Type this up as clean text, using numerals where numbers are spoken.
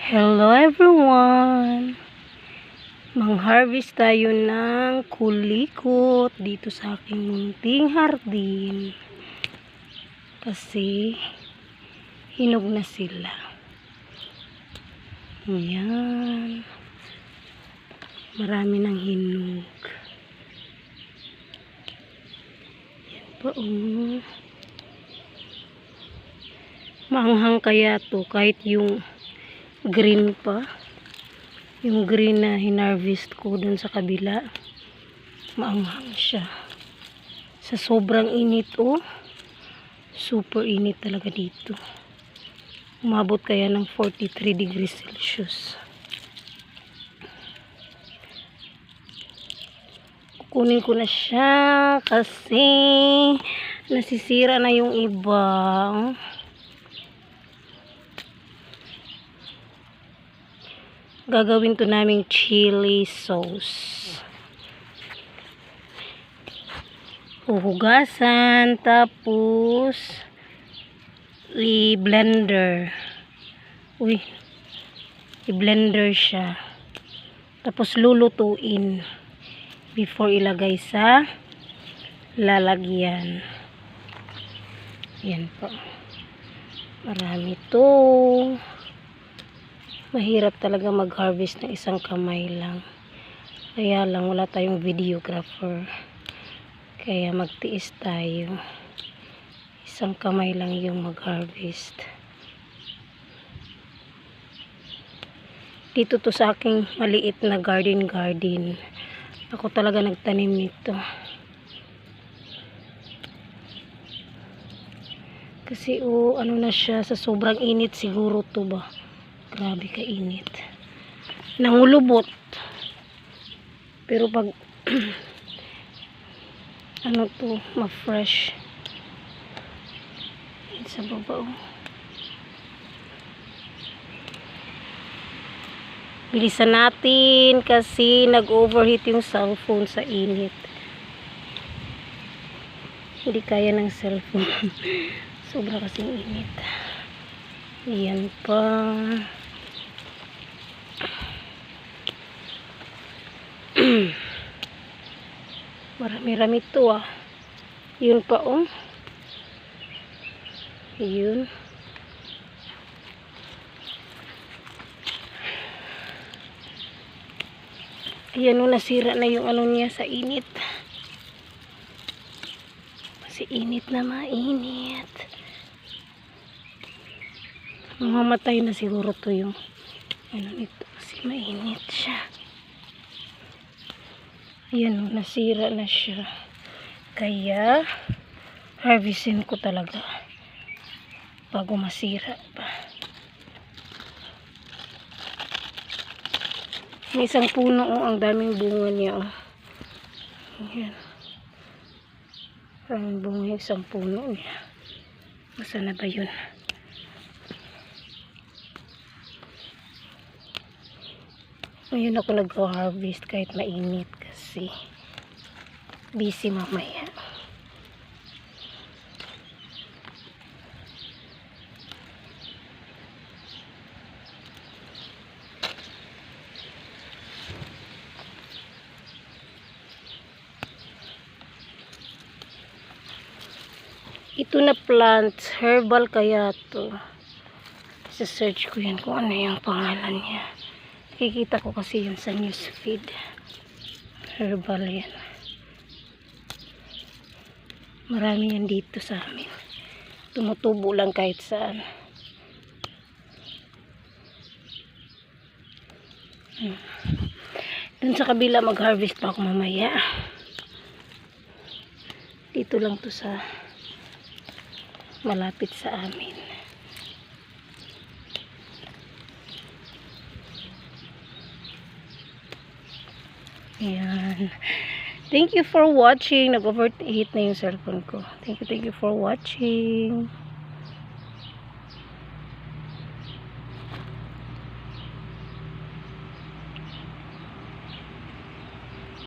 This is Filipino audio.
Hello everyone! Mang-harvest tayo ng kulikot dito sa aking munting hardin. Kasi hinog na sila. Ayan. Marami ng hinog. Yan pa Maanghang kaya to kahit yung green pa. Yung green na hinarvest ko dun sa kabila. Maanghang siya. Sa sobrang init super init talaga dito. Umabot kaya ng 43 degrees Celsius. Kukunin ko na siya kasi nasisira na yung iba. Gagawin to naming chili sauce. Huhugasan, tapos i-blender. I-blender siya. Tapos lulutuin before ilagay sa lalagyan. Yan po. Marami to. Mahirap talaga mag-harvest ng isang kamay lang. Kaya lang wala tayong videographer. Kaya magtiis tayo. Isang kamay lang yung mag-harvest. Dito to sa aking maliit na garden. Ako talaga nagtanim nito. Kasi ano na siya, sa sobrang init siguro to ba. Grabe ka init. Nangulubot. Pero pag ano to, ma-fresh. Sa baba Bilisan natin kasi nag-overheat yung cellphone sa init. Hindi kaya ng cellphone. Sobra kasing init. Ayan pa. Marami-rami to Yun pa Yun. Ayan nasira na yung ano niya sa init. Kasi init na mainit. Mamamatay na siguro to yung ano nito kasi mainit siya. Ayan nasira na siya. Kaya harvestin ko talaga bago masira pa. May isang puno ang daming bunga niya Ayan. Maraming bunga yung isang puno niya. Masa na ba yun? Ngayon ako nag-harvest kahit mainit kasi busy mamaya. Ito na plant, herbal kaya to. Sa-search ko yan kung ano yung pangalan niya. Nakikita ko kasi yun sa newsfeed. Herbal yan. Marami yan dito sa amin. Tumutubo lang kahit saan. Dun sa kabila mag-harvest pa ako mamaya. Dito lang to sa malapit sa amin. Ayan. Thank you for watching. Nag-overheat na yung cellphone ko. Thank you for watching.